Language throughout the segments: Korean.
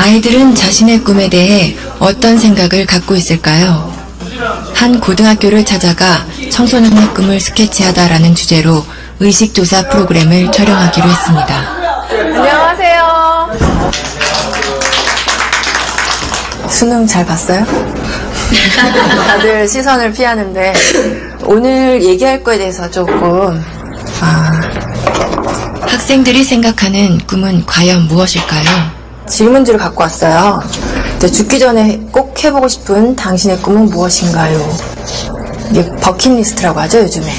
아이들은 자신의 꿈에 대해 어떤 생각을 갖고 있을까요? 한 고등학교를 찾아가 청소년의 꿈을 스케치하다라는 주제로 의식조사 프로그램을 촬영하기로 했습니다. 안녕하세요. 수능 잘 봤어요? 다들 시선을 피하는데 오늘 얘기할 거에 대해서 조금 학생들이 생각하는 꿈은 과연 무엇일까요? 질문지를 갖고 왔어요. 죽기 전에 꼭 해보고 싶은 당신의 꿈은 무엇인가요? 이게 버킷리스트라고 하죠, 요즘에.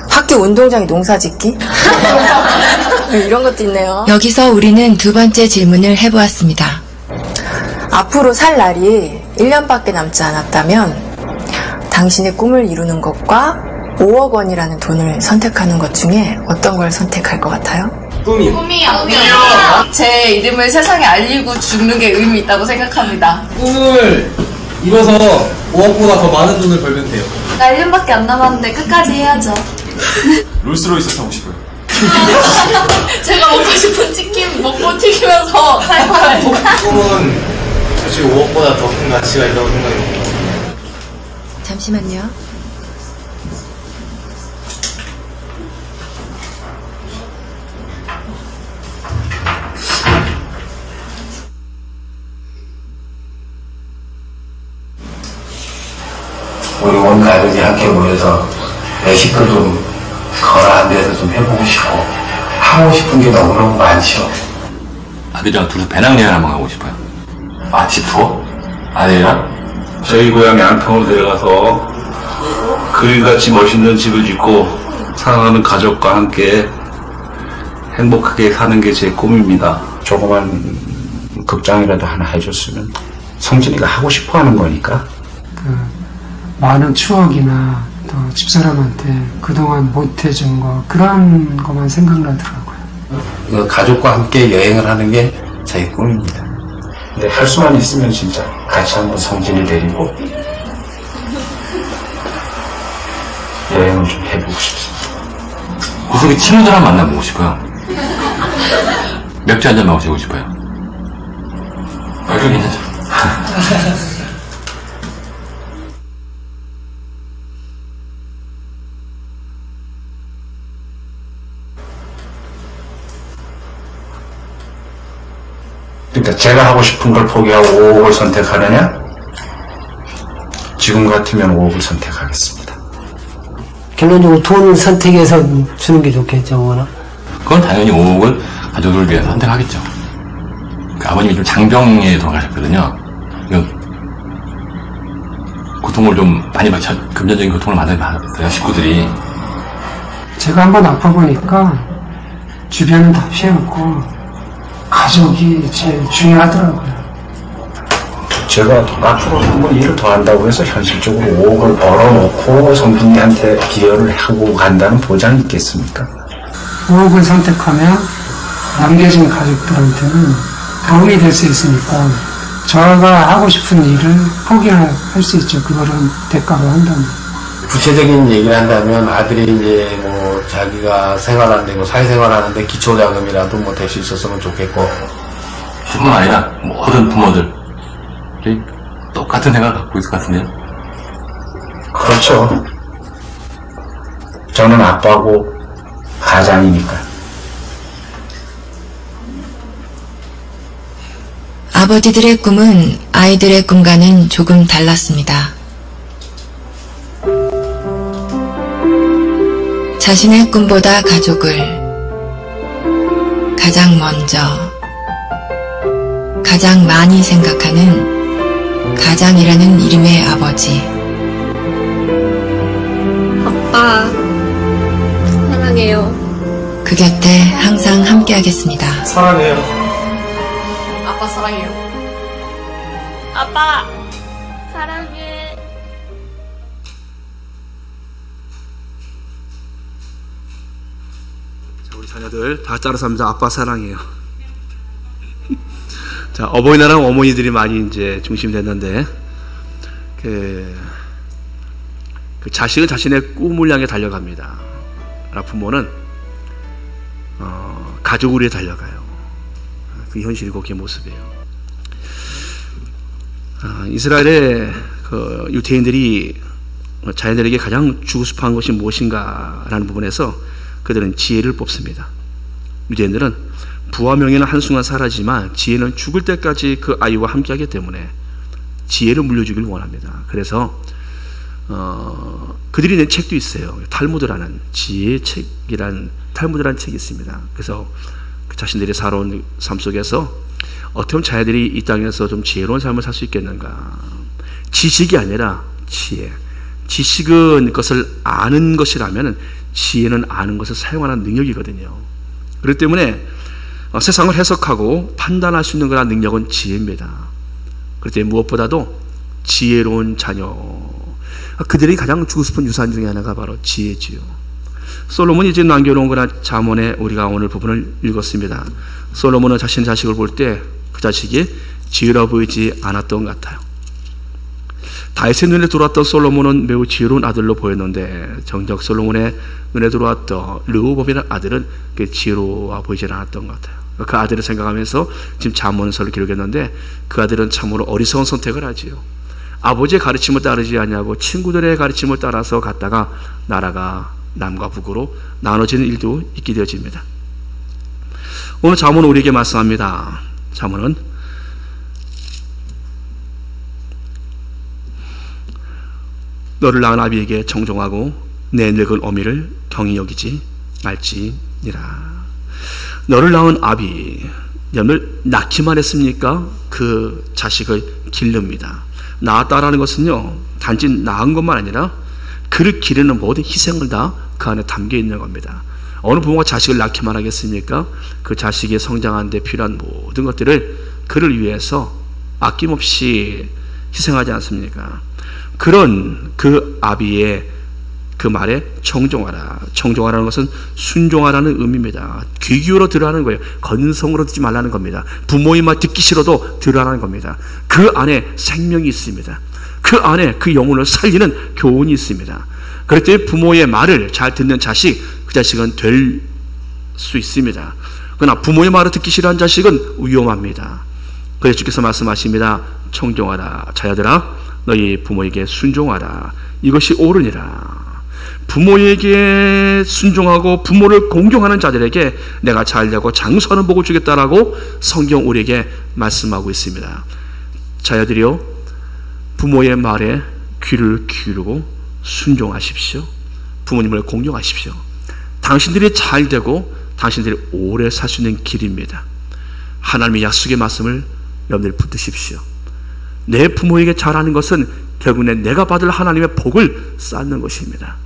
학교 운동장에 농사 짓기? 이런 것도 있네요. 여기서 우리는 두 번째 질문을 해보았습니다. 앞으로 살 날이 1년밖에 남지 않았다면 당신의 꿈을 이루는 것과 5억 원이라는 돈을 선택하는 것 중에 어떤 걸 선택할 것 같아요? 꿈이요. 제 이름을 세상에 알리고 죽는 게 의미 있다고 생각합니다. 꿈을 이뤄서 5억보다 더 많은 돈을 벌면 돼요. 나 1년밖에 안 남았는데 끝까지 해야죠. 롤스로이스 타고 싶어요. 제가 먹고 싶은 치킨 먹고 튀기면서 살 거예요. 꿈은 사실 5억보다 더 큰 가치가 있다고 생각해요. 잠시만요. 우리 온 가족이 함께 모여서 외식도 좀 거라한 데서 좀 해보고 싶고 하고 싶은 게 너무너무 많죠. 아들이랑 둘이서 배낭여행 한번 가고 싶어요. 집 투어? 아들이랑? 저희 고향 양평으로 내려가서 그림같이 멋있는 집을 짓고 사랑하는 가족과 함께 행복하게 사는 게 제 꿈입니다. 조그만 극장이라도 하나 해줬으면 성진이가 하고 싶어하는 거니까. 많은 추억이나 또 집사람한테 그동안 못해준 거 그런 것만 생각나더라고요. 가족과 함께 여행을 하는 게 제 꿈입니다. 근데 할 수만 있으면 진짜 같이 한번 성진이 데리고 여행을 좀 해보고 싶습니다. 구석에 친구들 한 만나보고 싶어요. 맥주 한잔 마시고 싶어요. 그게 괜찮죠? 그러니까 제가 하고 싶은 걸 포기하고 5억을 선택하느냐? 지금 같으면 5억을 선택하겠습니다. 결론적으로 돈 선택해서 주는 게 좋겠죠, 워낙. 그건 당연히 5억은 가족을 위해서 선택하겠죠. 아버님이 좀 장병에 돌아가셨거든요. 고통을 좀 많이 받죠. 금전적인 고통을 많이 받았어요, 식구들이. 제가 한번 아파보니까 주변은 다 피해갔고 가족이 제일 중요하더라고요. 제가 앞으로 한번 일을 더 한다고 해서 현실적으로 5억을 벌어놓고 성진이한테 기여를 하고 간다는 보장이 있겠습니까? 5억을 선택하면 남겨진 가족들한테는 도움이 될 수 있으니까 저가 하고 싶은 일을 포기할 수 있죠. 그거를 대가로 한다면. 구체적인 얘기를 한다면 아들이 이제 뭐 자기가 생활하는데 뭐 사회생활하는데 기초자금이라도 뭐 될 수 있었으면 좋겠고. 뿐만 아니라 모든 부모들 똑같은 생각을 갖고 있을 것 같은데요. 그렇죠. 저는 아빠고 가장이니까. 아버지들의 꿈은 아이들의 꿈과는 조금 달랐습니다. 자신의 꿈보다 가족을 가장 먼저, 가장 많이 생각하는 가장이라는 이름의 아버지. 아빠, 사랑해요. 그 곁에 항상 함께하겠습니다. 사랑해요. 아빠 사랑해요. 아빠, 사랑해. 우리 자녀들 다 따라서 합니다. 아빠 사랑해요. 자, 어버이날은 어머니들이 많이 이제 중심이 됐는데, 그 자식은 자신의 꿈을 향해 달려갑니다. 부모는 가족을 위해 달려가요. 그 현실이고 그 모습이에요. 이스라엘의 그 유대인들이 자녀들에게 가장 주고 싶어한 것이 무엇인가라는 부분에서 그들은 지혜를 뽑습니다. 유대인들은 부와 명예는 한순간 사라지지만 지혜는 죽을 때까지 그 아이와 함께하기 때문에 지혜를 물려주길 원합니다. 그래서 그들이 낸 책도 있어요. 탈무드라는 지혜의 책이란 탈무드라는 책이 있습니다. 그래서 자신들이 살아온 삶 속에서 어떻게 하면 자녀들이 이 땅에서 좀 지혜로운 삶을 살 수 있겠는가. 지식이 아니라 지혜. 지식은 그것을 아는 것이라면 지혜는 아는 것을 사용하는 능력이거든요. 그렇기 때문에 세상을 해석하고 판단할 수 있는 그런 능력은 지혜입니다. 그렇기 때문에 무엇보다도 지혜로운 자녀, 그들이 가장 주고 싶은 유산 중에 하나가 바로 지혜지요. 솔로몬이 이제 남겨놓은 거나 잠언에 우리가 오늘 부분을 읽었습니다. 솔로몬은 자신의 자식을 볼 때 그 자식이 지혜로워 보이지 않았던 것 같아요. 다윗의 눈에 들어왔던 솔로몬은 매우 지혜로운 아들로 보였는데 정작 솔로몬의 눈에 들어왔던 르호보암이라는 아들은 지혜로워 보이지 않았던 것 같아요. 그 아들을 생각하면서 지금 잠언서를 기록했는데 그 아들은 참으로 어리석은 선택을 하지요. 아버지의 가르침을 따르지 않냐고 친구들의 가르침을 따라서 갔다가 나라가 남과 북으로 나눠지는 일도 있게 되어집니다. 오늘 잠언은 우리에게 말씀합니다. 잠언은 너를 낳은 아비에게 정종하고 내 늙은 어미를 경히 여기지 말지니라. 너를 낳은 아비, 여러분들 낳기만 했습니까? 그 자식을 기릅니다. 낳았다라는 것은요, 단지 낳은 것만 아니라 그를 기르는 모든 희생을 다 그 안에 담겨 있는 겁니다. 어느 부모가 자식을 낳기만 하겠습니까? 그 자식이 성장하는 데 필요한 모든 것들을 그를 위해서 아낌없이 희생하지 않습니까? 그런 그 아비의 그 말에 청종하라. 청종하라는 것은 순종하라는 의미입니다. 귀 기울여 들으라는 거예요. 건성으로 듣지 말라는 겁니다. 부모의 말 듣기 싫어도 들으라는 겁니다. 그 안에 생명이 있습니다. 그 안에 그 영혼을 살리는 교훈이 있습니다. 그럴 때 부모의 말을 잘 듣는 자식, 그 자식은 될 수 있습니다. 그러나 부모의 말을 듣기 싫어하는 자식은 위험합니다. 그래서 주께서 말씀하십니다. 청종하라. 자녀들아, 너희 부모에게 순종하라. 이것이 옳으니라. 부모에게 순종하고 부모를 공경하는 자들에게 내가 잘되고 장수하는 복을 주겠다라고 성경 우리에게 말씀하고 있습니다. 자녀들이요, 부모의 말에 귀를 기울이고 순종하십시오. 부모님을 공경하십시오. 당신들이 잘되고 당신들이 오래 살 수 있는 길입니다. 하나님의 약속의 말씀을 여러분들이 붙드십시오. 내 부모에게 잘하는 것은 결국엔 내가 받을 하나님의 복을 쌓는 것입니다.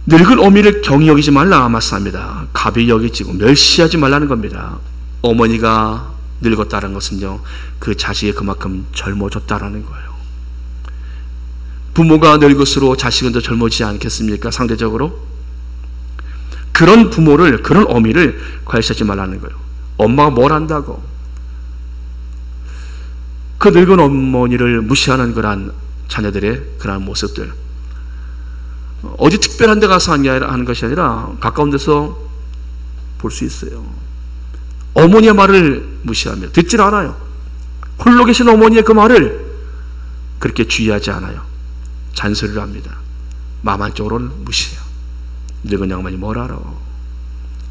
늙은 어미를 경히 여기지 말라 말씀합니다. 가벼이 여기지 멸시하지 말라는 겁니다. 어머니가 늙었다는 것은요, 그 자식이 그만큼 젊어졌다라는 거예요. 부모가 늙을수록 자식은 더 젊어지지 않겠습니까? 상대적으로. 그런 부모를, 그런 어미를 과시하지 말라는 거예요. 엄마가 뭘 한다고. 그 늙은 어머니를 무시하는 그러한 자녀들의 그러한 모습들. 어디 특별한 데 가서 하는 것이 아니라 가까운 데서 볼 수 있어요. 어머니의 말을 무시합니다. 듣질 않아요. 홀로 계신 어머니의 그 말을 그렇게 주의하지 않아요. 잔소리를 합니다. 마음 한쪽으로는 무시해요. 늙은 양반이 뭘 알아.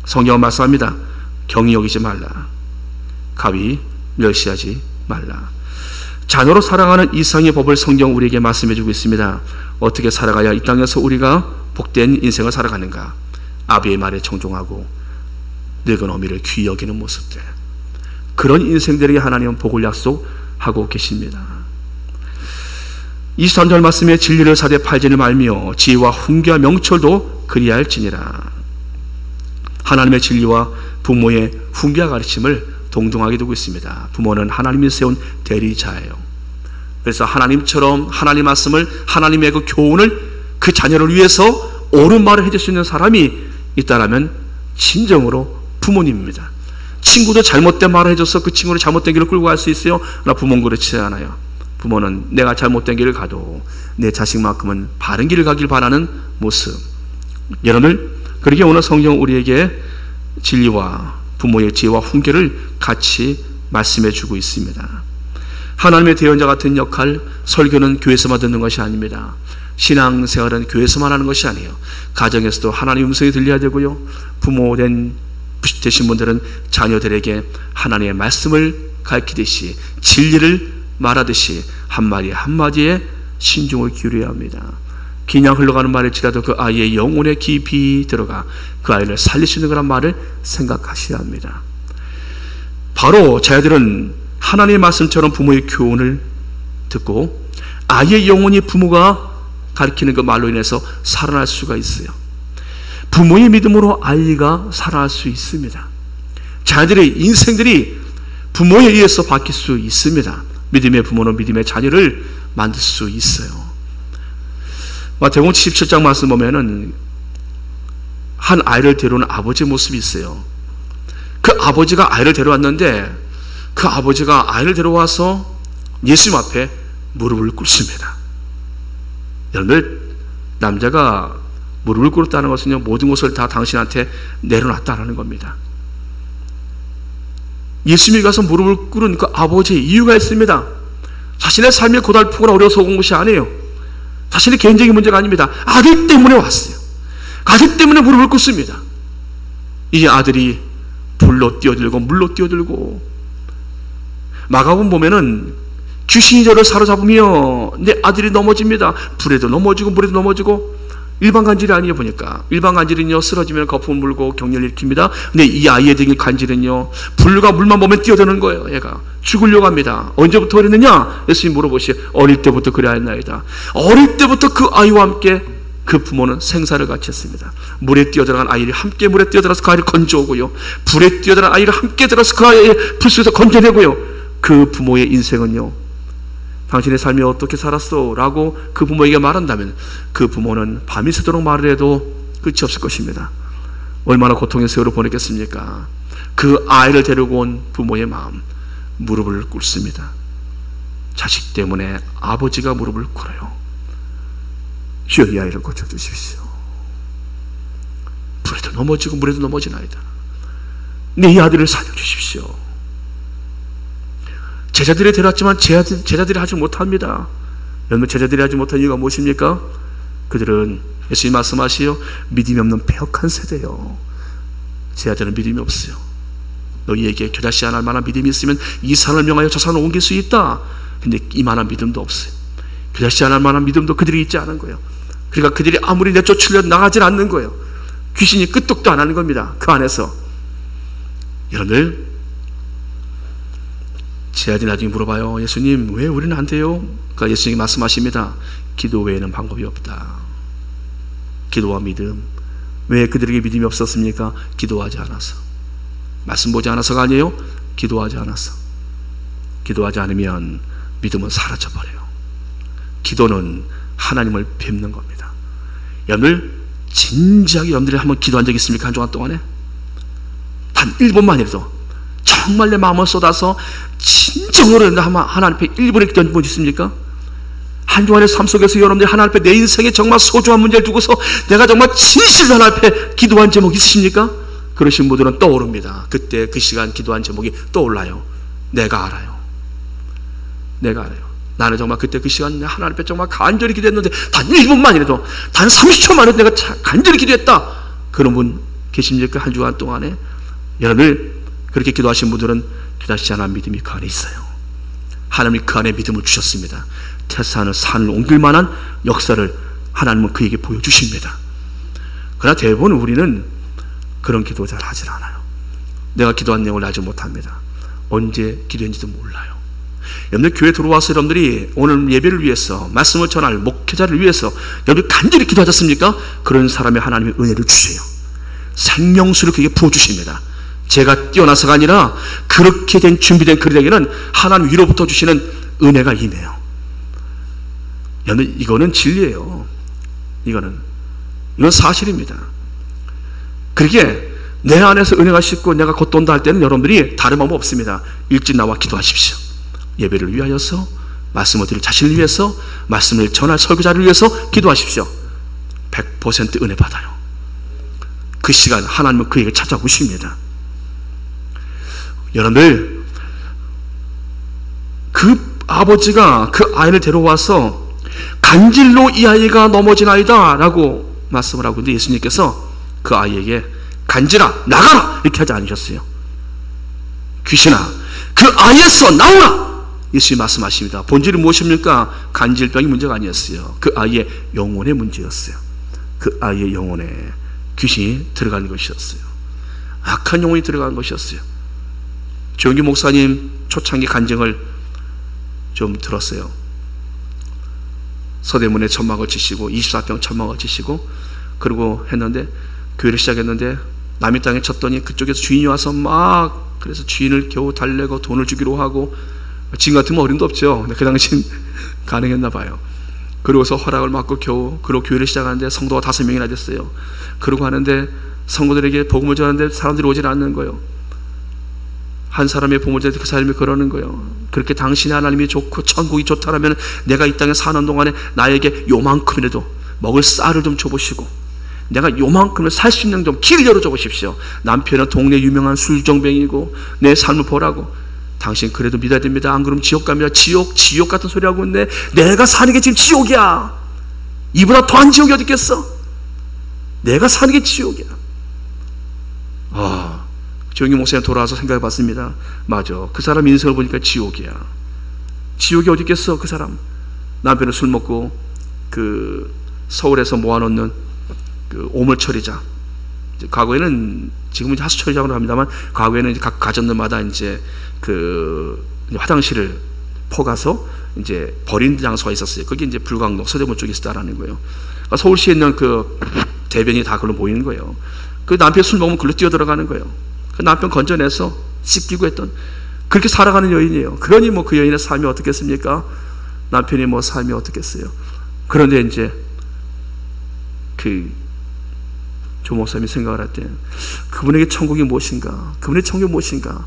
성경은 말씀합니다. 경히 여기지 말라. 가히 멸시하지 말라. 자녀로 사랑하는 이상의 법을 성경 우리에게 말씀해 주고 있습니다. 어떻게 살아가야 이 땅에서 우리가 복된 인생을 살아가는가. 아비의 말에 청종하고 늙은 어미를 귀히 여기는 모습들. 그런 인생들에게 하나님은 복을 약속하고 계십니다. 23절 말씀에 진리를 사되 팔지를 말며 지혜와 훈계와 명철도 그리할지니라. 하나님의 진리와 부모의 훈계와 가르침을 동등하게 두고 있습니다. 부모는 하나님이 세운 대리자예요. 그래서 하나님처럼 하나님 말씀을, 하나님의 그 교훈을 그 자녀를 위해서 옳은 말을 해줄 수 있는 사람이 있다라면 진정으로 부모님입니다. 친구도 잘못된 말을 해줘서 그 친구를 잘못된 길을 끌고 갈 수 있어요? 나 부모는 그렇지 않아요. 부모는 내가 잘못된 길을 가도 내 자식만큼은 바른 길을 가길 바라는 모습. 여러분들, 그렇게 오늘 성경 우리에게 진리와 부모의 지혜와 훈계를 같이 말씀해 주고 있습니다. 하나님의 대언자 같은 역할, 설교는 교회에서만 듣는 것이 아닙니다. 신앙생활은 교회에서만 하는 것이 아니에요. 가정에서도 하나님의 음성이 들려야 되고요. 부모 되신 분들은 자녀들에게 하나님의 말씀을 가르치듯이 진리를 말하듯이 한마디 한마디에 신중을 기울여야 합니다. 그냥 흘러가는 말일지라도 그 아이의 영혼에 깊이 들어가 그 아이를 살릴 수 있는 그런 말을 생각하셔야 합니다. 바로 자녀들은 하나님의 말씀처럼 부모의 교훈을 듣고 아이의 영혼이 부모가 가르치는 그 말로 인해서 살아날 수가 있어요. 부모의 믿음으로 아이가 살아날 수 있습니다. 자녀들의 인생들이 부모에 의해서 바뀔 수 있습니다. 믿음의 부모는 믿음의 자녀를 만들 수 있어요. 마태복음 77장 말씀 보면은 한 아이를 데려온 아버지의 모습이 있어요. 그 아버지가 아이를 데려왔는데 그 아버지가 아이를 데려와서 예수님 앞에 무릎을 꿇습니다. 여러분들, 남자가 무릎을 꿇었다는 것은요, 모든 것을 다 당신한테 내려놨다는 겁니다. 예수님이 가서 무릎을 꿇은 그 아버지의 이유가 있습니다. 자신의 삶이 고달프거나 어려워서 온 것이 아니에요. 자신의 개인적인 문제가 아닙니다. 아들 때문에 왔어요. 아들 때문에 무릎을 꿇습니다. 이 아들이 불로 뛰어들고 물로 뛰어들고, 마가복음 보면은 귀신이 저를 사로잡으며 내 아들이 넘어집니다. 불에도 넘어지고 물에도 넘어지고. 일반 간질이 아니에요. 보니까 일반 간질은요, 쓰러지면 거품을 물고 격렬을 일으킵니다. 근데 이 아이의 등 간질은요, 불과 물만 보면 뛰어드는 거예요. 얘가 죽으려고 합니다. 언제부터 그랬느냐? 예수님 물어보시오. 어릴 때부터 그래야 했나이다. 어릴 때부터 그 아이와 함께 그 부모는 생사를 같이 했습니다. 물에 뛰어들어간 아이를 함께 물에 뛰어들어서 그 아이를 건져오고요, 불에 뛰어들어간 아이를 함께 들어서 그 아이를 불 속에서 건져내고요. 그 부모의 인생은요, 당신의 삶이 어떻게 살았어? 라고 그 부모에게 말한다면 그 부모는 밤이 새도록 말을 해도 끝이 없을 것입니다. 얼마나 고통의 세월을 보냈겠습니까? 그 아이를 데리고 온 부모의 마음, 무릎을 꿇습니다. 자식 때문에 아버지가 무릎을 꿇어요. 주여, 이 아이를 고쳐주십시오. 불에도 넘어지고 물에도 넘어지나이다. 내 이 아들을 살려주십시오. 제자들이 데려왔지만 제자들이 하지 못합니다. 여러분, 제자들이 하지 못한 이유가 무엇입니까? 그들은 예수님 말씀하시오. 믿음이 없는 패역한 세대요. 제자들은 믿음이 없어요. 너희에게 겨자씨 안 할 만한 믿음이 있으면 이 산을 명하여 저 산을 옮길 수 있다. 근데 이만한 믿음도 없어요. 겨자씨 안 할 만한 믿음도 그들이 있지 않은 거예요. 그러니까 그들이 아무리 내쫓으려 나가질 않는 거예요. 귀신이 끄떡도 안 하는 겁니다. 그 안에서. 여러분들, 제자들이 나중에 물어봐요. 예수님, 왜 우리는 안 돼요? 그러니까 예수님이 말씀하십니다. 기도 외에는 방법이 없다. 기도와 믿음. 왜 그들에게 믿음이 없었습니까? 기도하지 않아서. 말씀 보지 않아서가 아니에요. 기도하지 않아서. 기도하지 않으면 믿음은 사라져버려요. 기도는 하나님을 뵙는 겁니다. 여러분들, 진지하게 여러분들이 한번 기도한 적 있습니까? 한 주간 동안에? 단 1분만이라도 정말 내 마음을 쏟아서 진정으로 하나님 앞에 1분에 기도한 분 있습니까? 한 주간의 삶 속에서 여러분들이 하나님 앞에 내 인생에 정말 소중한 문제를 두고서 내가 정말 진실로 하나님 앞에 기도한 제목 있으십니까? 그러신 분들은 떠오릅니다. 그때 그 시간 기도한 제목이 떠올라요. 내가 알아요. 내가 알아요. 나는 정말 그때 그 시간 하나님 앞에 정말 간절히 기도했는데 단 1분만이라도, 단 30초만이라도 내가 간절히 기도했다. 그런 분 계십니까? 한 주간 동안에. 여러분들, 그렇게 기도하신 분들은 겨자씨 않은 믿음이 그 안에 있어요. 하나님이 그 안에 믿음을 주셨습니다. 태산을 산을 옮길 만한 역사를 하나님은 그에게 보여주십니다. 그러나 대부분 우리는 그런 기도 잘 하질 않아요. 내가 기도한 내용을 알지 못합니다. 언제 기도했는지도 몰라요. 여러분들, 교회 들어와서 여러분들이 오늘 예배를 위해서, 말씀을 전할 목회자를 위해서 여러분들 간절히 기도하셨습니까? 그런 사람이 하나님의 은혜를 주세요. 생명수를 그에게 부어주십니다. 제가 뛰어나서가 아니라 그렇게 된 준비된 그들에게는 하나님 위로부터 주시는 은혜가 임해요. 여러분, 이거는 진리예요. 이건 사실입니다. 그렇게 내 안에서 은혜가 씻고 내가 곧 돈다 할 때는 여러분들이 다른 방법 없습니다. 일찍 나와 기도하십시오. 예배를 위하여서, 말씀을 드릴 자신을 위해서, 말씀을 전할 설교자를 위해서 기도하십시오. 100% 은혜 받아요. 그 시간 하나님은 그에게 찾아오십니다. 여러분들, 그 아버지가 그 아이를 데려와서 간질로 이 아이가 넘어지나이다 라고 말씀을 하고 있는데, 예수님께서 그 아이에게 간질아 나가라 이렇게 하지 않으셨어요. 귀신아 그 아이에서 나오라, 예수님이 말씀하십니다. 본질이 무엇입니까? 간질병이 문제가 아니었어요. 그 아이의 영혼의 문제였어요. 그 아이의 영혼에 귀신이 들어간 것이었어요. 악한 영혼이 들어간 것이었어요. 조영기 목사님 초창기 간증을 좀 들었어요. 서대문에 천막을 치시고 24평 천막을 치시고 그리고 했는데, 교회를 시작했는데 남의 땅에 쳤더니 그쪽에서 주인이 와서 막, 그래서 주인을 겨우 달래고 돈을 주기로 하고, 지금 같으면 어림도 없죠. 근데 그 당시엔 가능했나 봐요. 그러고서 허락을 받고 겨우, 그리고 교회를 시작하는데 성도가 5명이나 됐어요. 그러고 하는데 성도들에게 복음을 전하는데 사람들이 오질 않는 거예요. 한 사람의 복음을 전하는데 그 사람이 그러는 거예요. 그렇게 당신의 하나님이 좋고 천국이 좋다라면 내가 이 땅에 사는 동안에 나에게 요만큼이라도 먹을 쌀을 좀 줘보시고, 내가 요만큼을 살 수 있는 좀 길 열어줘 보십시오. 남편은 동네 유명한 술정뱅이고 내 삶을 보라고. 당신 그래도 믿어야 됩니다. 안 그러면 지옥 갑니다. 지옥 같은 소리 하고 있는데 내가 사는 게 지금 지옥이야. 이보다 더한 지옥이 어디 있겠어? 내가 사는 게 지옥이야. 조영기 목사님 돌아와서 생각해 봤습니다. 맞아, 그 사람 인생을 보니까 지옥이야. 지옥이 어디 있겠어 그 사람. 남편은 술 먹고 그 서울에서 모아놓는 그 오물처리장, 과거에는 지금은 이제 하수처리장으로 합니다만, 과거에는 이제 각 가정들마다 이제 그 화장실을 퍼가서 이제 버린 장소가 있었어요. 그게 이제 불광동 서대문 쪽에 있었다라는 거예요. 그러니까 서울시에 있는 그 대변이 다 그걸로 모이는 거예요. 그 남편 술 먹으면 그걸로 뛰어 들어가는 거예요. 그 남편 건져내서 씻기고 했던, 그렇게 살아가는 여인이에요. 그러니 뭐 그 여인의 삶이 어떻겠습니까? 남편이 뭐 삶이 어떻겠어요? 그런데 이제 그 조 목사님이 생각을 할 때, 그분에게 천국이 무엇인가? 그분의 천국이 무엇인가?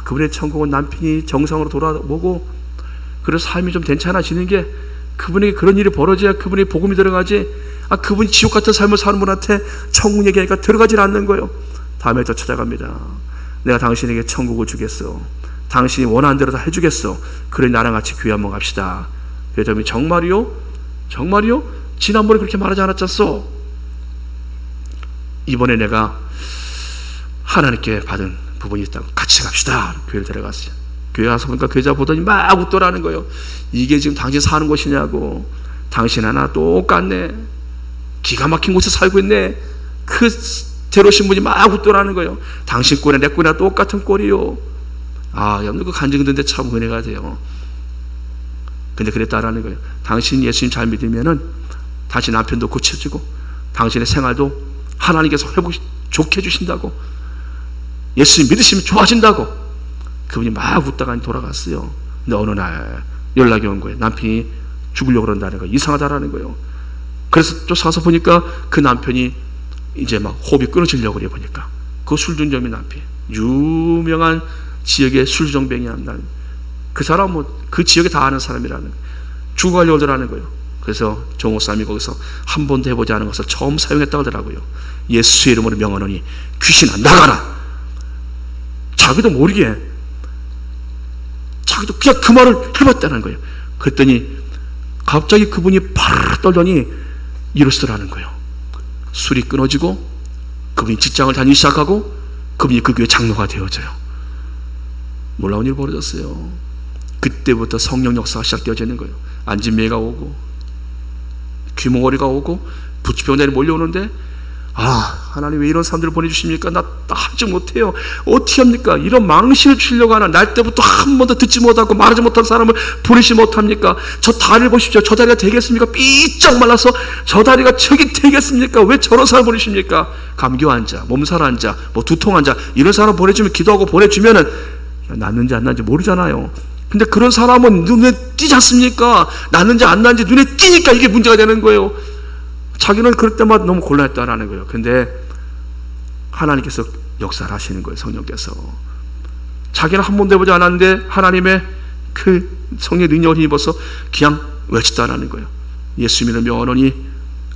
그분의 천국은 남편이 정상으로 돌아오고 그래서 삶이 좀 괜찮아지는 게, 그분에게 그런 일이 벌어져야 그분의 복음이 들어가지, 그분이 지옥 같은 삶을 사는 분한테 천국 얘기하니까 들어가질 않는 거예요. 다음에 또 찾아갑니다. 내가 당신에게 천국을 주겠어. 당신이 원하는 대로 다 해주겠어. 그래 나랑 같이 교회 한번 갑시다. 그랬더니 정말이요? 정말이요? 지난번에 그렇게 말하지 않았잖소? 이번에 내가 하나님께 받은 부분이 있다고 같이 갑시다. 교회를 데려갔어요. 교회 가서 보니까 그 여자 보더니 막 웃더라는 거예요. 이게 지금 당신 사는 곳이냐고. 당신 하나 똑같네. 기가 막힌 곳에 살고 있네. 그 데려오신 분이 막 웃더라는 거예요. 당신 꼴에 내 꼴이나 똑같은 꼴이요. 여러분들 그 간증 듣는데 참 은혜가 돼요. 근데 그랬다라는 거예요. 당신 예수님 잘 믿으면은 당신 남편도 고쳐지고 당신의 생활도 하나님께서 좋게 해주신다고, 예수님 믿으시면 좋아진다고. 그분이 막 웃다가 돌아갔어요. 근데 어느 날 연락이 온 거예요. 남편이 죽으려고 그런다는 거예요. 이상하다라는 거예요. 그래서 쫓아가서 보니까 그 남편이 이제 막 호흡이 끊어지려고 그래. 보니까 그 술주정뱅이 남편, 유명한 지역의 술주정뱅이라는, 그 사람 그 지역에 다 아는 사람이라는 거예요. 죽어가려고 하더라는 거예요. 그래서 정호삼이 거기서 한 번도 해보지 않은 것을 처음 사용했다고 하더라고요. 예수의 이름으로 명하노니 귀신아 나가라. 자기도 모르게 자기도 그냥 그 말을 해봤다는 거예요. 그랬더니 갑자기 그분이 파르르 떨더니 이러시더라는 거예요. 술이 끊어지고 그분이 직장을 다니기 시작하고 그분이 그 교회 장로가 되어져요. 놀라운 일이 벌어졌어요. 그때부터 성령 역사가 시작되어지는 거예요. 안진매가 오고 귀몽어리가 오고 부치병자들이 몰려오는데, 하나님 왜 이런 사람들을 보내주십니까? 나 하지 못해요. 어떻게 합니까? 이런 망신을 주려고 하나, 날 때부터 한 번도 듣지 못하고 말하지 못한 사람을 부르시 못합니까? 저 다리를 보십시오. 저 다리가 되겠습니까? 삐쩍 말라서 저 다리가 저기 되겠습니까? 왜 저런 사람 보내십니까? 감기 환자, 몸살 환자, 두통 환자, 이런 사람 보내주면, 기도하고 보내주면은 낫는지 안 낫는지 모르잖아요. 근데 그런 사람은 눈에 띄지 않습니까? 낫는지 안 낫는지 눈에 띄니까 이게 문제가 되는 거예요. 자기는 그럴 때마다 너무 곤란했다라는 거예요. 근데 하나님께서 역사를 하시는 거예요. 성령께서. 자기는 한 번도 해보지 않았는데 하나님의 그 성령의 능력을 힘입어서 그냥 외쳤다라는 거예요. 예수 믿는 명하노니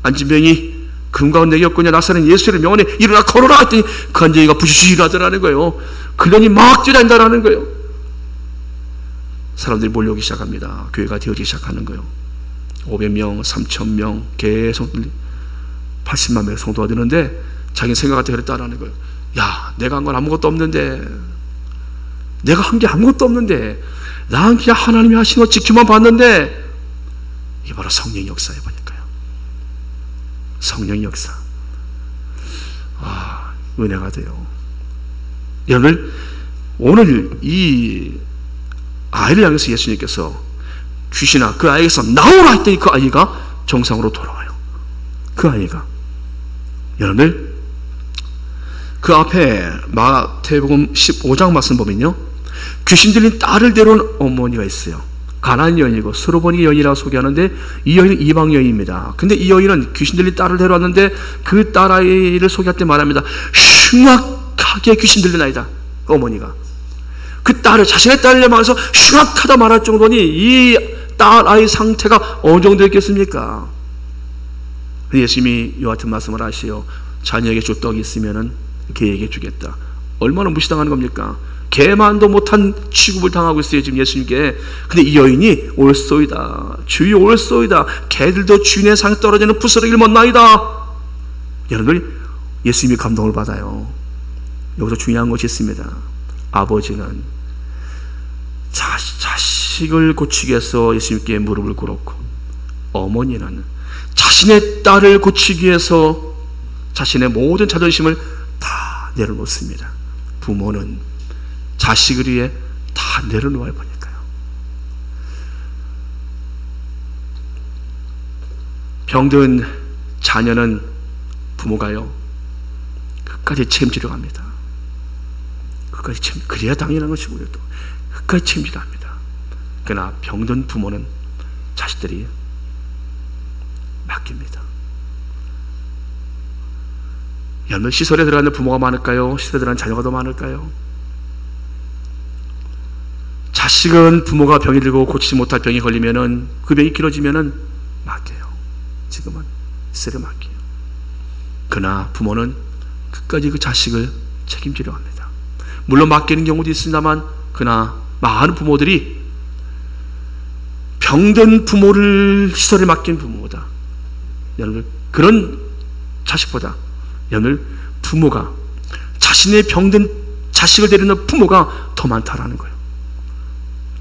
안진병이 금가운 내게 없거냐 나사렛 예수를 명하니 일어나 걸어라 했더니 그 안진뱅이가 부시시시 하더라는 거예요. 근련이 막 뛰어다닌다라는 거예요. 사람들이 몰려오기 시작합니다. 교회가 되어지기 시작하는 거예요. 500명, 3,000명 계속 80만 명의 성도가 되는데 자기는 생각할 때 그랬다라는 거예요. 야, 내가 한 건 아무것도 없는데, 내가 한 게 아무것도 없는데, 난 그냥 하나님이 하신 거 지켜만 봤는데, 이게 바로 성령의 역사에 보니까요. 성령의 역사. 아, 은혜가 돼요. 여러분, 오늘 이 아이를 향해서 예수님께서 귀신아 그 아이에게서 나오라 했더니 그 아이가 정상으로 돌아와요. 그 아이가. 여러분들, 그 앞에 마태복음 15장 말씀 보면요, 귀신 들린 딸을 데려온 어머니가 있어요. 가나안 여인이고 스로보니 여인이라고 소개하는데 이 여인은 이방 여인입니다. 근데 이 여인은 귀신 들린 딸을 데려왔는데 그 딸아이를 소개할 때 말합니다. 흉악하게 귀신 들린 아이다. 그 어머니가 그 딸을, 자신의 딸을 말해서 흉악하다 말할 정도니 이 딸아이 상태가 어느 정도 있겠습니까? 예수님이 이 같은 말씀을 하시오. 자녀에게 줄 떡이 있으면은 개에게 주겠다. 얼마나 무시당하는 겁니까? 개만도 못한 취급을 당하고 있어요 지금 예수님께. 근데 이 여인이 올소이다 주여 올소이다 개들도 주인의 상에 떨어지는 부스러기를 못나이다. 여러분들, 예수님이 감동을 받아요. 여기서 중요한 것이 있습니다. 아버지는 자식을 고치기 위해서 예수님께 무릎을 꿇었고, 어머니는 자신의 딸을 고치기 위해서 자신의 모든 자존심을 다 내려놓습니다. 부모는 자식을 위해 다 내려놓아야 보니까요. 병든 자녀는 부모가요 끝까지 책임지려고 합니다. 끝까지 책임, 그래야 당연한 것이고요. 또 끝까지 책임지려 합니다. 그러나 병든 부모는 자식들이 맡깁니다. 여러분, 시설에 들어가는 부모가 많을까요? 시설에 들어가는 자녀가 더 많을까요? 자식은 부모가 병이 들고 고치지 못할 병이 걸리면은, 그 병이 길어지면은 맡겨요. 지금은 시설에 맡겨요. 그러나 부모는 끝까지 그 자식을 책임지려 합니다. 물론 맡기는 경우도 있습니다만, 그러나 많은 부모들이 병든 부모를 시설에 맡긴 부모보다, 여러분, 그런 자식보다 여러분, 부모가, 자신의 병든 자식을 데리는 부모가 더 많다라는 거예요.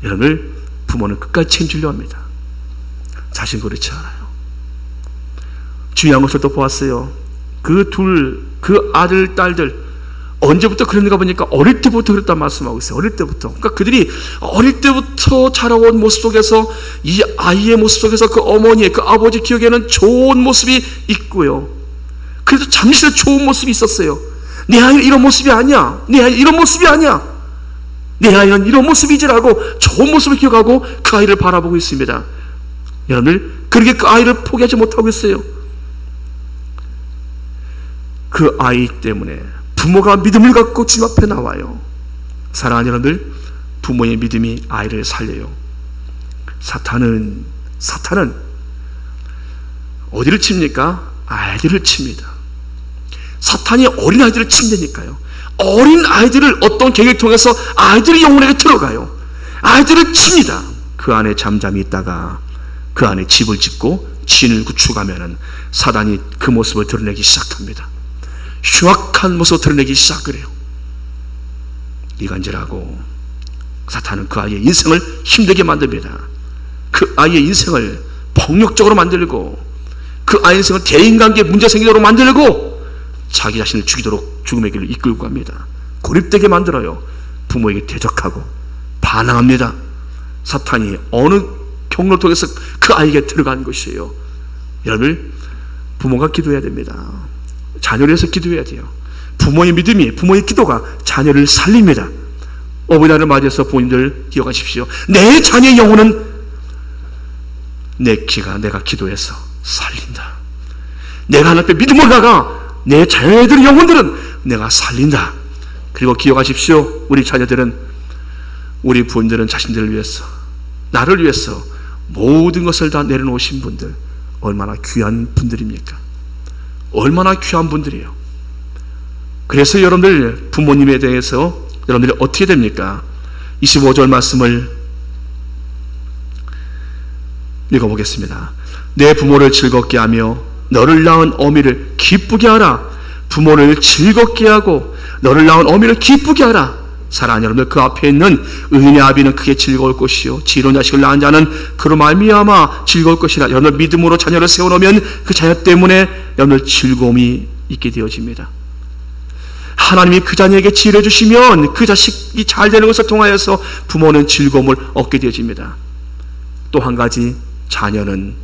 여러분, 부모는 끝까지 책임지려 합니다. 자신 그렇지 않아요. 중요한 것을 또 보았어요. 그 아들, 딸들, 언제부터 그랬는가 보니까 어릴 때부터 그랬다는 말씀하고 있어요. 어릴 때부터. 그러니까 그들이 어릴 때부터 자라온 모습 속에서, 이 아이의 모습 속에서 그 어머니의, 그 아버지 기억에는 좋은 모습이 있고요. 그래도 잠시 좋은 모습이 있었어요. 내 아이는 이런 모습이 아니야. 내 아이는 이런 모습이 아니야. 내 아이는 이런 모습이지라고 좋은 모습을 기억하고 그 아이를 바라보고 있습니다. 여러분들, 그렇게 그 아이를 포기하지 못하고 있어요. 그 아이 때문에 부모가 믿음을 갖고 집 앞에 나와요. 사랑하는 여러분들, 부모의 믿음이 아이를 살려요. 사탄은 어디를 칩니까? 아이들을 칩니다. 사탄이 어린 아이들을 친다니까요. 어린 아이들을 어떤 계획을 통해서 아이들의 영혼에게 들어가요. 아이들을 칩니다. 그 안에 잠잠히 있다가 그 안에 집을 짓고 진을 구축하면은 사단이 그 모습을 드러내기 시작합니다. 흉악한 모습을 드러내기 시작을 해요. 이간질하고 사탄은 그 아이의 인생을 힘들게 만듭니다. 그 아이의 인생을 폭력적으로 만들고, 그 아이 인생을 대인관계에 문제 생기도록 만들고, 자기 자신을 죽이도록 죽음의 길로 이끌고 갑니다. 고립되게 만들어요. 부모에게 대적하고 반항합니다. 사탄이 어느 경로를 통해서 그 아이에게 들어간 것이에요. 여러분, 부모가 기도해야 됩니다. 자녀를 위해서 기도해야 돼요. 부모의 믿음이, 부모의 기도가 자녀를 살립니다. 어버이날을 맞이해서 부모님들 기억하십시오. 내 자녀의 영혼은 내가 기도해서 살린다. 내가 하나님 앞에 믿음으로 나가 내 자녀들의 영혼들은 내가 살린다. 그리고 기억하십시오. 우리 자녀들은, 우리 부모님들은 자신들을 위해서, 나를 위해서 모든 것을 다 내려놓으신 분들, 얼마나 귀한 분들입니까? 얼마나 귀한 분들이에요. 그래서 여러분들 부모님에 대해서 여러분들이 어떻게 됩니까? 25절 말씀을 읽어보겠습니다. 내 부모를 즐겁게 하며 너를 낳은 어미를 기쁘게 하라. 부모를 즐겁게 하고 너를 낳은 어미를 기쁘게 하라. 사랑하는 여러분들, 그 앞에 있는 의인의 아비는 크게 즐거울 것이요 지혜로운 자식을 낳은 자는 그로 말미암아 즐거울 것이라. 여러분들 믿음으로 자녀를 세워놓으면 그 자녀 때문에 여러분들 즐거움이 있게 되어집니다. 하나님이 그 자녀에게 지혜를 주시면 그 자식이 잘 되는 것을 통하여서 부모는 즐거움을 얻게 되어집니다. 또 한 가지, 자녀는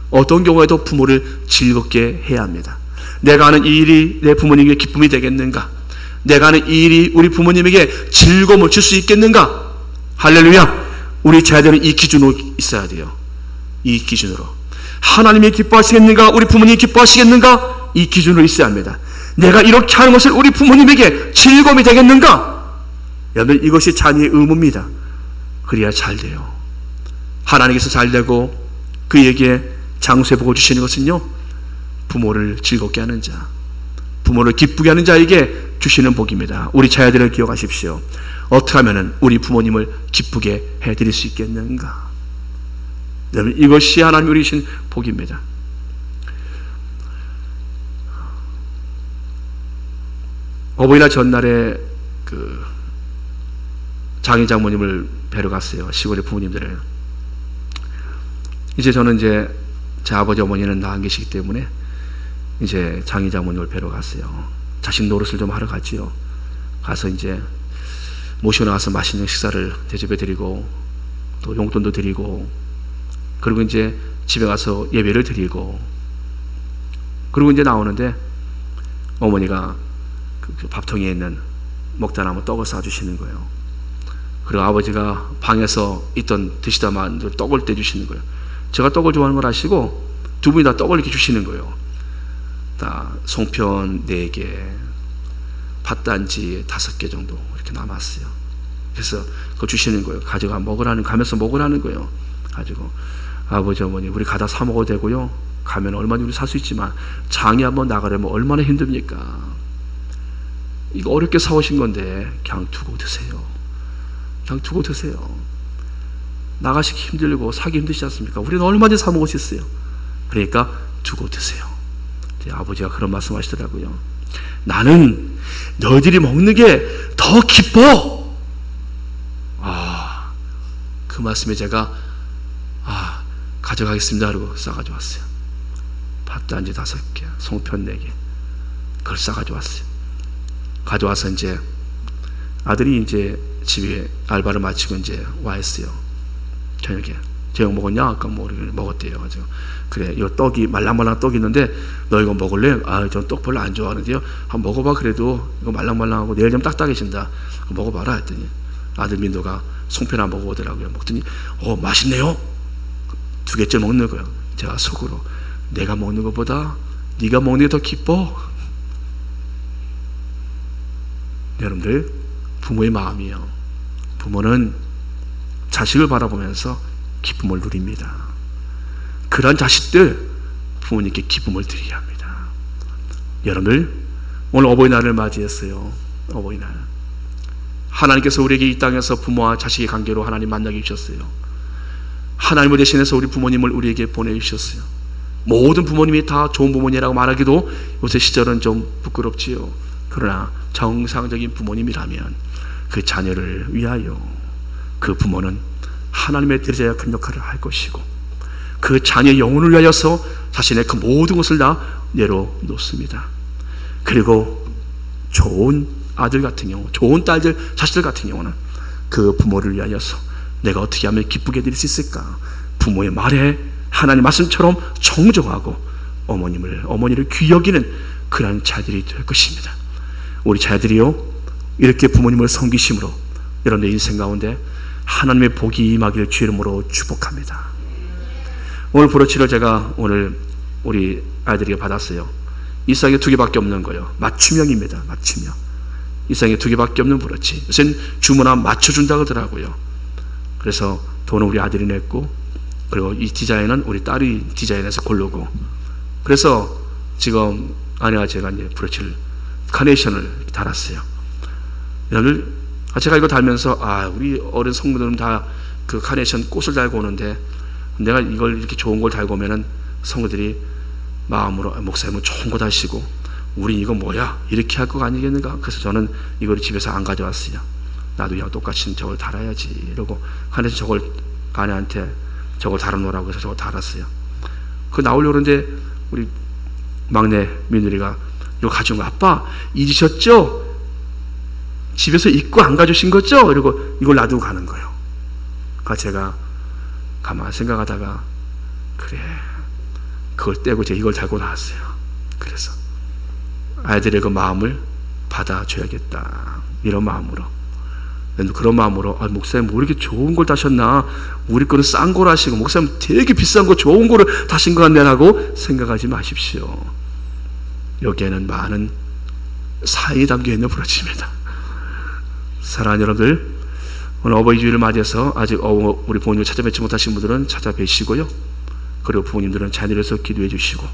어떤 경우에도 부모를 즐겁게 해야 합니다. 내가 하는 이 일이 내 부모님에게 기쁨이 되겠는가? 내가 하는 이 일이 우리 부모님에게 즐거움을 줄 수 있겠는가? 할렐루야! 우리 자녀들은 이 기준으로 있어야 돼요. 이 기준으로. 하나님이 기뻐하시겠는가? 우리 부모님이 기뻐하시겠는가? 이 기준으로 있어야 합니다. 내가 이렇게 하는 것을 우리 부모님에게 즐거움이 되겠는가? 여러분, 이것이 자녀의 의무입니다. 그래야 잘 돼요. 하나님께서 잘 되고 그에게 장수의 복을 주시는 것은요, 부모를 즐겁게 하는 자, 부모를 기쁘게 하는 자에게 주시는 복입니다. 우리 자녀들을 기억하십시오. 어떻게 하면 우리 부모님을 기쁘게 해드릴 수 있겠는가? 여러분, 이것이 하나님이 우리 주신 복입니다. 어버이날 전날에 그 장인 장모님을 뵈러 갔어요. 시골의 부모님들을. 이제 저는 이제 제 아버지 어머니는 나안 계시기 때문에 이제 장인 장모님을 뵈러 갔어요. 자식 노릇을 좀 하러 갔지요. 가서 이제 모시고 나가서 맛있는 식사를 대접해 드리고 또 용돈도 드리고, 그리고 이제 집에 가서 예배를 드리고, 그리고 이제 나오는데 어머니가 그 밥통에 있는 먹다 남은 떡을 싸주시는 거예요. 그리고 아버지가 방에서 있던 드시다만 떡을 떼주시는 거예요. 제가 떡을 좋아하는 걸 아시고 두 분이 다 떡을 이렇게 주시는 거예요. 다 송편 4개, 팥단지 5개 정도 이렇게 남았어요. 그래서 그거 주시는 거예요. 가져가 먹으라는, 가면서 먹으라는 거예요. 가지고 아버지 어머니 우리 가다 사 먹어도 되고요, 가면 얼마든지 살 수 있지만 장이 한번 나가려면 얼마나 힘듭니까? 이거 어렵게 사오신 건데 그냥 두고 드세요. 그냥 두고 드세요. 나가시기 힘들고 사기 힘드시지 않습니까? 우리는 얼마든지 사 먹을 수 있어요. 그러니까 두고 드세요. 아버지가 그런 말씀 하시더라고요. 나는 너희들이 먹는 게 더 기뻐. 그 말씀에 제가 가져가겠습니다 하고 싸가지고 왔어요. 팥단지 5개, 송편 4개, 그걸 싸가지고 왔어요. 가져와서 이제 아들이 이제 집에 알바를 마치고 이제 와 있어요. 저녁에 저녁 먹었냐? 아까 먹었대요. 가지고 그래, 이 떡이 말랑말랑 떡이 있는데 너 이거 먹을래? 전 떡 별로 안 좋아하는데요. 한번 먹어봐. 그래도 이거 말랑말랑하고 내일 좀 딱딱해진다. 먹어봐라 했더니 아들 민도가 송편 안 먹어보더라고요. 먹더니 맛있네요. 2개째 먹는 거예요. 제가 속으로 내가 먹는 것보다 네가 먹는 게 더 기뻐. 여러분들, 부모의 마음이에요. 부모는 자식을 바라보면서 기쁨을 누립니다. 그런 자식들 부모님께 기쁨을 드려야 합니다. 여러분들, 오늘 어버이날을 맞이했어요. 어버이날. 하나님께서 우리에게 이 땅에서 부모와 자식의 관계로 하나님 만나게 주셨어요. 하나님을 대신해서 우리 부모님을 우리에게 보내주셨어요. 모든 부모님이 다 좋은 부모님이라고 말하기도 요새 시절은 좀 부끄럽지요. 그러나 정상적인 부모님이라면 그 자녀를 위하여 그 부모는 하나님의 대리자야 큰 역할을 할 것이고, 그 자녀의 영혼을 위하여서 자신의 그 모든 것을 다 내려놓습니다. 그리고 좋은 아들 같은 경우, 좋은 딸들, 자식들 같은 경우는 그 부모를 위하여서 내가 어떻게 하면 기쁘게 해드릴 수 있을까? 부모의 말에 하나님 말씀처럼 정정하고 어머니를 귀히 여기는 그런 자들이 될 것입니다. 우리 자들이요, 이렇게 부모님을 섬기심으로 여러분의 인생 가운데 하나님의 복이 임하기를 주의 이름으로 축복합니다. 오늘 브로치를 제가 오늘 우리 아이들에게 받았어요. 이 세상에 두 개밖에 없는 거예요. 맞춤형입니다. 맞춤형. 이 세상에 두 개밖에 없는 브로치. 요새는 주문하 맞춰준다고 하더라고요. 그래서 돈은 우리 아들이 냈고, 그리고 이 디자인은 우리 딸이 디자인해서 고르고, 그래서 지금 아내와 제가 이제 브로치를, 카네이션을 달았어요. 여러분들, 제가 이거 달면서, 우리 어린 성도들은 다 그 카네이션 꽃을 달고 오는데, 내가 이걸 이렇게 좋은 걸 달고 오면은 성도들이 마음으로, 목사님은 좋은 거 다시고 우리 이거 뭐야? 이렇게 할 거 아니겠는가? 그래서 저는 이걸 집에서 안 가져왔어요. 나도 야 똑같이 저걸 달아야지 이러고, 하늘에서 저걸 아내한테 저걸 달아놓으라고 해서 저걸 달았어요. 그 나오려고 그러는데 우리 막내 며느리가 이거 가져온 거, 아빠 잊으셨죠? 집에서 입고 안 가주신 거죠? 이러고 이걸 놔두고 가는 거예요. 그러니까 제가 가만히 생각하다가, 그래, 그걸 떼고 제가 이걸 달고 나왔어요. 그래서 아이들의 그 마음을 받아줘야겠다, 이런 마음으로. 그런 마음으로, 목사님 뭐 이렇게 좋은 걸 다셨나? 우리 거는 싼 걸 하시고 목사님 되게 비싼 거, 좋은 거를 다신 것 같네라고 생각하지 마십시오. 여기에는 많은 사랑이 담겨있는 브로치입니다. 사랑하는 여러분들, 오늘 어버이 주일을 맞이해서 아직 우리 부모님을 찾아뵙지 못하신 분들은 찾아뵈시고요. 그리고 부모님들은 자녀들에서 기도해 주시고,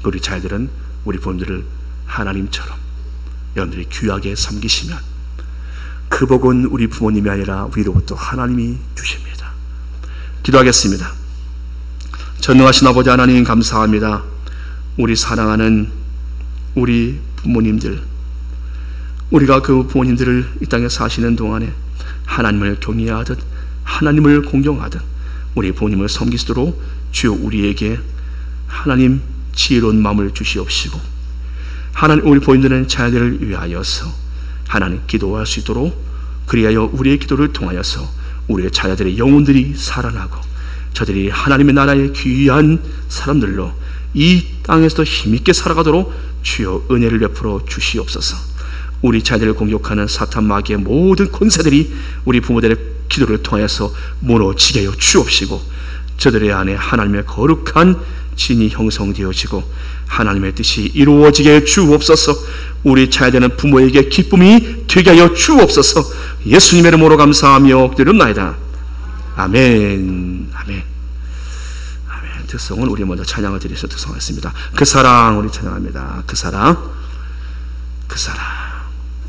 우리 자녀들은 우리 부모님들을 하나님처럼 여러분들이 귀하게 섬기시면 그 복은 우리 부모님이 아니라 위로부터 하나님이 주십니다. 기도하겠습니다. 전능하신 아버지 하나님, 감사합니다. 우리 사랑하는 우리 부모님들, 우리가 그 부모님들을 이 땅에 사시는 동안에 하나님을 경외하듯 하나님을 공경하듯 우리 부모님을 섬기도록 주여 우리에게 하나님 지혜로운 마음을 주시옵시고, 하나님 우리 부모님들은 자녀들을 위하여서 하나님 기도할 수 있도록, 그리하여 우리의 기도를 통하여서 우리의 자녀들의 영혼들이 살아나고 저들이 하나님의 나라의 귀한 사람들로 이 땅에서도 힘있게 살아가도록 주여 은혜를 베풀어 주시옵소서. 우리 자녀를 공격하는 사탄 마귀의 모든 권세들이 우리 부모들의 기도를 통하여서 무너지게 하여 주옵시고, 저들의 안에 하나님의 거룩한 진이 형성되어지고 하나님의 뜻이 이루어지게 하여 주옵소서. 우리 자녀되는 부모에게 기쁨이 되게 하여 주옵소서. 예수님의 이름으로 감사하며 기도드립나이다. 아멘. 아멘. 아멘. 특성은 우리 먼저 찬양을 드리셔서 특성하겠습니다. 그 사랑 우리 찬양합니다. 그 사랑, 그 사랑.